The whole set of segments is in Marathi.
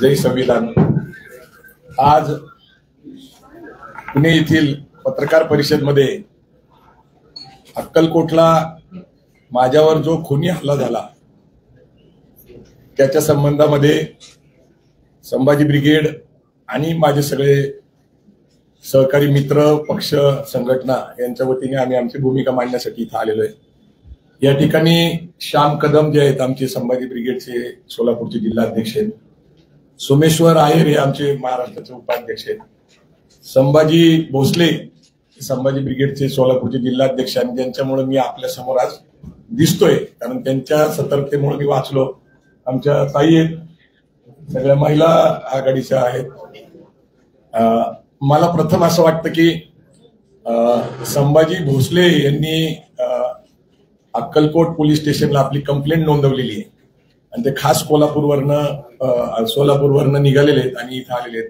जय संविधान। आज पुणे येथील पत्रकार परिषदेमध्ये अक्कलकोटला माझ्यावर जो खुनी हल्ला झाला त्याच्या संबंधामध्ये संभाजी ब्रिगेड आणि माझे सगळे सहकारी मित्र, पक्ष, संघटना यांच्या वतीने आम्ही आमची भूमिका मांडण्यासाठी इथं आलेलो आहे। या ठिकाणी श्याम कदम जे आहेत आमचे संभाजी ब्रिगेडचे सोलापूरचे जिल्हाध्यक्ष आहेत, सोमेश्वर आहेर हे आमचे महाराष्ट्राचे उपाध्यक्ष आहेत, संभाजी भोसले संभाजी ब्रिगेडचे सोलापूरचे जिल्हाध्यक्ष आणि ज्यांच्यामुळे मी आपल्या समोर आज दिसतोय, कारण त्यांच्या सतर्कतेमुळे मी वाचलो। आमच्या ताई आहेत, सगळ्या महिला आघाडीच्या आहेत। मला प्रथम असं वाटतं की संभाजी भोसले यांनी अक्कलकोट पोलीस स्टेशनला आपली कंप्लेंट नोंदवलेली आहे आणि ते खास सोलापूरवरनं निघालेले आहेत आणि इथं आलेले आहेत।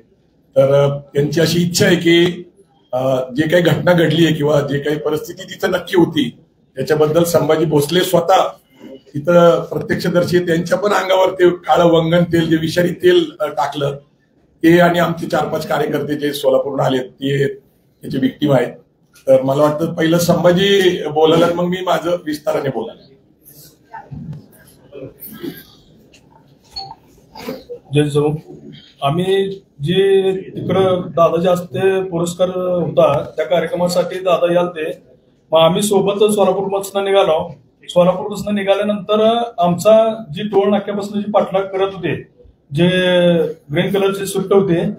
तर त्यांची अशी इच्छा आहे की जे काही घटना घडली आहे किंवा जे काही परिस्थिती तिथं नक्की होती त्याच्याबद्दल संभाजी भोसले स्वतः तिथं प्रत्यक्षदर्शी त्यांच्या पण अंगावर ते काळं वंगण तेल, जे विषारी तेल टाकलं ते, आणि आमचे 4-5 कार्यकर्ते जे सोलापूरहून आले ते त्याचे विक्टीम आहेत। तर मला वाटतं पहिलं संभाजी बोलायला, मग मी माझं विस्ताराने बोलायला। जय जो आम्ही जे तिकडं दादा जास्त पुरस्कार होता त्या कार्यक्रमासाठी दादा यालते, मग आम्ही सोबत सोलापूरपासून निघालो। सोलापूरपासून निघाल्यानंतर आमचा जी टोल नाक्यापासून जी पाठलाग करत होते, जे ग्रीन कलरचे स्विफ्ट होते,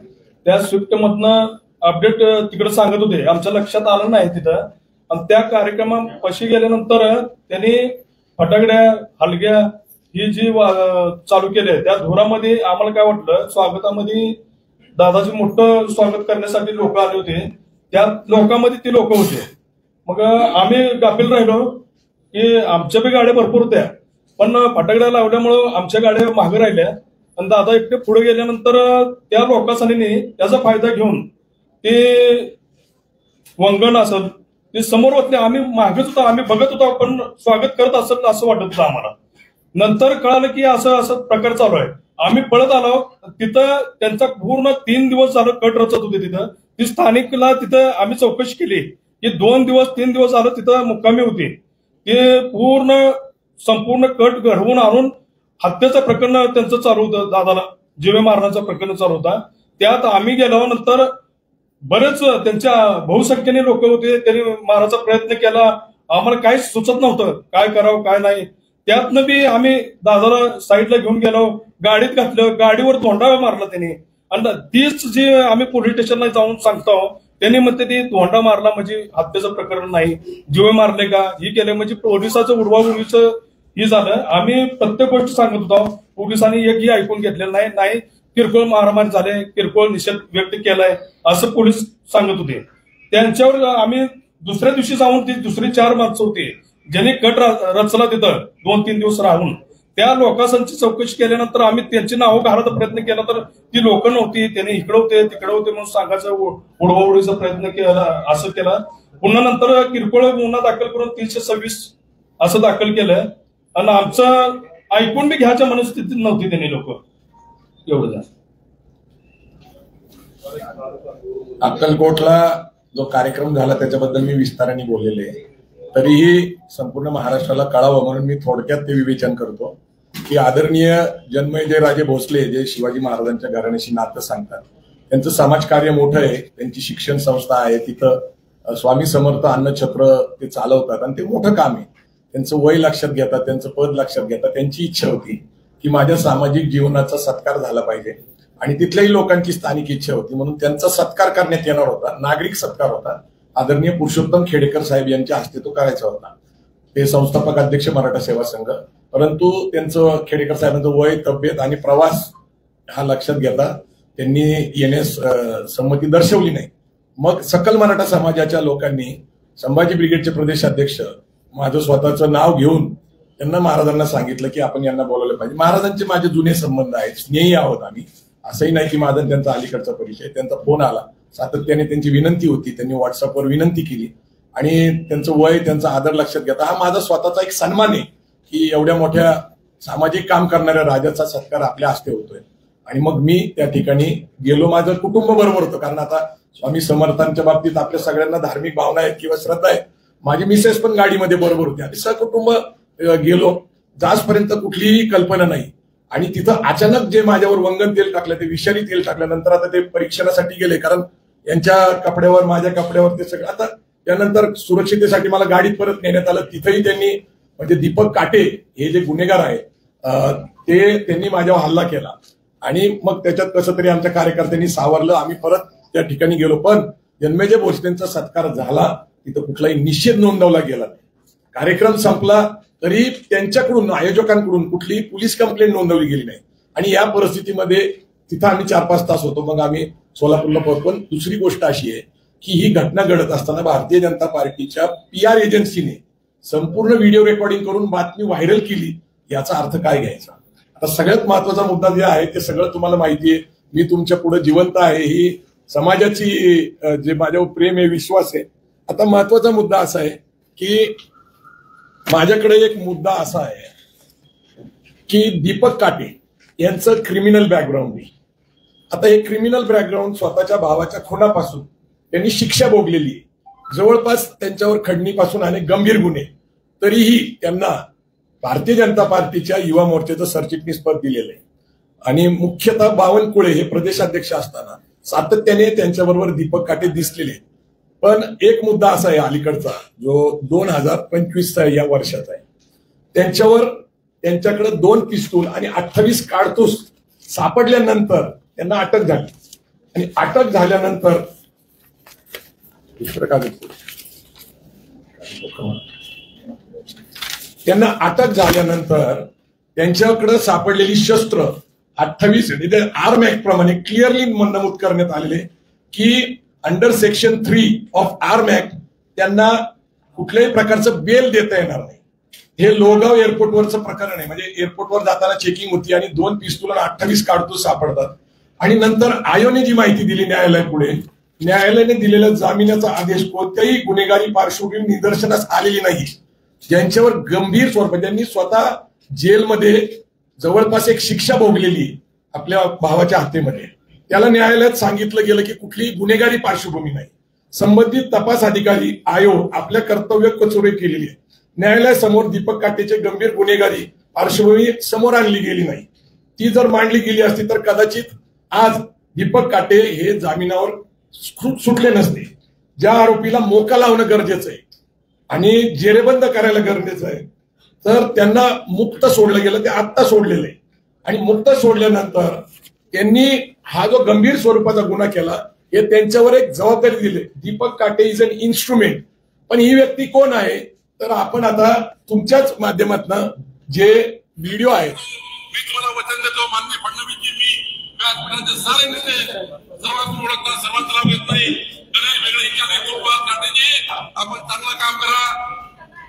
त्या स्विफ्ट मधनं अपडेट तिकडे सांगत होते, आमच्या लक्षात आलं नाही तिथं। आणि त्या कार्यक्रमापाशी गेल्यानंतर त्यांनी फटाकड्या, हलग्या ही जी चालू केले, त्या धुरामध्ये आम्हाला काय वाटलं, स्वागतामध्ये दादाचं मोठं स्वागत करण्यासाठी लोक आले होते, त्या लोकांमध्ये ती लोक होते। मग आम्ही गाफील राहिलो की आमच्या बी गाड्या भरपूर होत्या, पण फटाकड्या लावल्यामुळं आमच्या गाड्या मागे राहिल्या आणि दादा एकटे पुढे गेल्यानंतर त्या लोकांनी त्याचा फायदा घेऊन ते वंगण असेल ते समोर होते, आम्ही मागेच होतो, आम्ही बघत होतो, पण स्वागत करत असेल असं वाटत होतं आम्हाला। नंतर कळालं की असं असं प्रकार चालू आहे। आम्ही पळत आलो तिथं, त्यांचा पूर्ण 3 दिवस झालं कट रचत होते तिथं। ती स्थानिकला तिथं आम्ही चौकशी केली की 2 दिवस 3 दिवस झालं तिथं मुक्कामी होती। ते पूर्ण संपूर्ण कट घडवून आणून हत्येचं प्रकरण त्यांचं चालू होतं, दादाला जीवे मारण्याचं प्रकरण चालू होता। त्यात आम्ही गेल्यानंतर बरेच त्यांच्या बहुसंख्येने लोक होते, त्यांनी मारायचा प्रयत्न केला, आम्हाला काहीच सुचत नव्हतं काय करावं काय नाही। त्यातनं बी आम्ही दादाला साईडला घेऊन गेलो, गाडीत घातलं, गाडीवर धोंडा मारला त्यांनी। आणि तीच जी आम्ही पोलीस स्टेशनला जाऊन सांगतो, त्यांनी म्हणते ती धोंडा मारला म्हणजे हत्येचं प्रकरण नाही, जीवे मारले का ही केले म्हणजे पोलिसाचं उडवाउडवीचं ही झालं। आम्ही प्रत्येक गोष्ट सांगत होतो, पोलिसांनी एकही ऐकून घेतलेलं नाही, किरकोळ मारामारी झाले, किरकोळ निषेध व्यक्त केलाय असं पोलीस सांगत होते। त्यांच्यावर आम्ही दुसऱ्या दिवशी जाऊन ती दुसरी 4 माणसं होती ज्यांनी कट रचला तिथं 2-3 दिवस राहून, त्या लोकांची चौकशी केल्यानंतर आम्ही त्यांची नावं घालायचा प्रयत्न केला तर ती लोक नव्हती, त्यांनी इकडे होते तिकडे होते म्हणून सांगायचा उडवाउडीचा प्रयत्न केला, असं केला। पुन्हा नंतर किरकोळ गुन्हा दाखल करून 326 असं दाखल केलं आणि आमचं ऐकून बी घ्यायच्या मनस्थितीत नव्हती त्यांनी लोक। एवढं अक्कलकोटला जो कार्यक्रम झाला त्याच्याबद्दल मी विस्ताराने बोललेले आहे, तरीही संपूर्ण महाराष्ट्राला कळावं म्हणून मी थोडक्यात ते विवेचन करतो की आदरणीय जन्मेजयराजे भोसले जे शिवाजी महाराजांच्या घराण्याशी नातं सांगतात, त्यांचं समाजकार्य मोठं आहे, त्यांची शिक्षण संस्था आहे, तिथं स्वामी समर्थ अन्नछत्र ते चालवतात आणि ते मोठं काम आहे। त्यांचं वय लक्षात घेतात, त्यांचं पद लक्षात घेतात, त्यांची इच्छा होती की माझ्या सामाजिक जीवनाचा सत्कार झाला पाहिजे आणि तिथल्याही लोकांची स्थानिक इच्छा होती, म्हणून त्यांचा सत्कार करण्यात येणार होता, नागरिक सत्कार होता। आदरणीय पुरुषोत्तम खेडेकर साहेब यांच्या हस्ते तो करायचा होता, ते संस्थापक अध्यक्ष मराठा सेवा संघ। परंतु त्यांचं खेडेकर साहेबांचं वय, तब्येत आणि प्रवास हा लक्षात घेता त्यांनी येण्यास संमती दर्शवली नाही। मग सकल मराठा समाजाच्या लोकांनी संभाजी ब्रिगेडचे प्रदेशाध्यक्ष माझं स्वतःचं नाव घेऊन त्यांना महाराजांना सांगितलं की आपण यांना बोलावलं पाहिजे। महाराजांचे माझे जुने संबंध आहेत, स्नेही आहोत आम्ही, असंही नाही की माझा त्यांचा अलीकडचा परिचय। त्यांचा फोन आला, सातत्याने त्यांची विनंती होती, त्यांनी व्हॉट्सअपवर विनंती केली आणि त्यांचं वय, त्यांचा आदर लक्षात घेता हा माझा स्वतःचा एक सन्मान आहे की एवढ्या मोठ्या सामाजिक काम करणाऱ्या राजाचा सत्कार आपल्या हस्ते होतोय। आणि मग मी त्या ठिकाणी गेलो. माझं कुटुंब बरोबर होतं, कारण आता स्वामी समर्थांच्या बाबतीत आपल्या सगळ्यांना धार्मिक भावना आहेत किंवा श्रद्धा आहे. माझी मिसेस पण गाडीमध्ये बरोबर होती आणि सहकुटुंब गेलो. जाचपर्यंत कुठलीही कल्पना नाही. आणि तिथं अचानक जे माझ्यावर वंगण तेल टाकलं, ते विषारी तेल टाकल्यानंतर आता ते परीक्षणासाठी गेले, कारण यांच्या कपड्यावर माझ्या कपड्यावर ते सगळं. आता त्यानंतर सुरक्षितेसाठी मला गाडीत परत नेण्यात आलं. तिथंही त्यांनी म्हणजे दीपक काटे हे जे गुन्हेगार आहेत ते त्यांनी माझ्यावर हल्ला केला आणि मग त्याच्यात कसं तरी आमच्या कार्यकर्त्यांनी सावरलं. आम्ही परत त्या ठिकाणी गेलो, पण जन्मेजय भोसलेंचा सत्कार झाला, तिथं कुठलाही निषेध नोंदवला गेला नाही. कार्यक्रम संपला तरी त्यांच्याकडून, आयोजकांकडून कुठलीही पोलीस कंप्लेंट नोंदवली गेली नाही. आणि या परिस्थितीमध्ये तिथं आम्ही 4-5 तास होतो. मग आम्ही सोलापूरला पोहोचलो. पण दुसरी गोष्ट अशी आहे की ही घटना घडत असताना भारतीय जनता पार्टीच्या PR एजन्सीने संपूर्ण व्हिडिओ रेकॉर्डिंग करून बातमी व्हायरल केली. याचा अर्थ काय घ्यायचा? आता सगळ्यात महत्वाचा मुद्दा जे आहे ते सगळं तुम्हाला माहिती आहे. मी तुमच्या पुढे जिवंत आहे, ही समाजाची जे माझ्यावर प्रेम आहे, विश्वास आहे. आता महत्वाचा मुद्दा असा आहे की माझ्याकडे एक मुद्दा असा आहे की दीपक काटे यांचं क्रिमिनल बॅकग्राऊंड आहे. आता हे क्रिमिनल बॅकग्राऊंड स्वतःच्या भावाच्या खुनापासून त्यांनी शिक्षा भोगलेली आहे. जवळपास त्यांच्यावर खंडणीपासून अनेक गंभीर गुन्हे. तरीही त्यांना भारतीय जनता पार्टीच्या युवा मोर्चाचं सरचिटणीस पद दिलेलं आहे. आणि मुख्यतः बावनकुळे हे प्रदेशाध्यक्ष असताना सातत्याने त्यांच्याबरोबर दीपक काटे दिसलेले. पण एक मुद्दा असा आहे अलीकडचा, जो 2025 या वर्षाचा आहे. त्यांच्याकडे 2 पिस्तूल आणि 28 काडतूस सापडल्यानंतर त्यांना अटक झाली. आणि अटक झाल्यानंतर त्यांच्याकडे सापडलेली शस्त्र 28 आर्म ऍक्ट प्रमाणे क्लिअरली नमूद करण्यात आलेले की under section 3 of arm act त्यांना कुठल्याही प्रकारचं बेल देता येणार नाही. हे लोहगाव एअरपोर्टवरचं प्रकरण आहे. म्हणजे एअरपोर्टवर जाताना चेकिंग होती आणि 2 पिस्तूल आणि 28 काडतूस सापडतात. आणि नंतर आयोने जी माहिती दिली न्यायालयापुढे, न्यायालयाने दिलेला जामिनाचा आदेश कोणत्याही गुन्हेगारी पार्श्वभूमी निदर्शनास आलेली नाही. ज्यांच्यावर गंभीर स्वरूपात ज्यांनी स्वतः जेलमध्ये जवळपास एक शिक्षा भोगलेली आपल्या भावाच्या हत्येमध्ये, त्याला न्यायालयात सांगितलं गेलं की कुठलीही गुन्हेगारी पार्श्वभूमी नाही. संबंधित तपास अधिकारी आयोग आपल्या कर्तव्य कचोरी केलेली आहे. न्यायालयासमोर दीपक काटेचे गंभीर गुन्हेगारी पार्श्वभूमी समोर आणली गेली नाही. ती जर मांडली गेली असती तर कदाचित आज दीपक काटे हे जामिनावर सुटले नसते. ज्या आरोपीला मोका लावणं गरजेचं आहे आणि जेरेबंद करायला गरजेचं आहे, तर त्यांना मुक्त सोडलं गेलं. ते आत्ता सोडलेलं आहे. आणि मुक्त सोडल्यानंतर त्यांनी हा जो गंभीर स्वरूपाचा गुन्हा केला, हे त्यांच्यावर एक जबाबदारी दिली. दीपक काटे इज अन इन्स्ट्रुमेंट. पण ही व्यक्ती कोण आहे, तर आपण आता तुमच्याच माध्यमातून जे व्हिडिओ आहेत, मी तुम्हाला वचन देतो माननीय फडणवीसजी, मी आजपर्यंत सारे नेते सर्वांना ओळखता, सर्वांचा लाभ घेत नाही. वेगळे इच्छा नाही. काटेजी आपण चांगलं काम करा.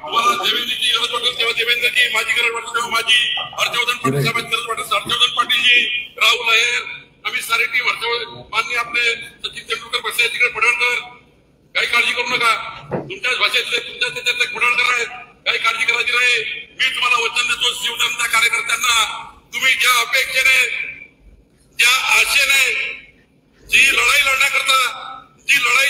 तुम्हाला देवेंद्रची गरज वाटेल तेव्हा देवेंद्रजी, माझी गरज वाटेल तेव्हा माझी, हर्षवर्धन पाटील साहेबांची गरज वाटेल हर्षवर्धन पाटीलजी, राहुल आहेर, आम्ही सारी टीम, माननीय आपले सचिन तेंडुलकर बसले तिकडे, पडळकर, काही काळजी करू नका. तुमच्याच भाषेतले तुमच्या त्याच्यातले पडळकर आहेत, काही काळजी करायची नाही. मी तुम्हाला वचन देतो शिवजनता कार्यकर्त्यांना, तुम्ही ज्या अपेक्षेने, ज्या आशेने जी लढाई लढण्याकरता, जी लढाई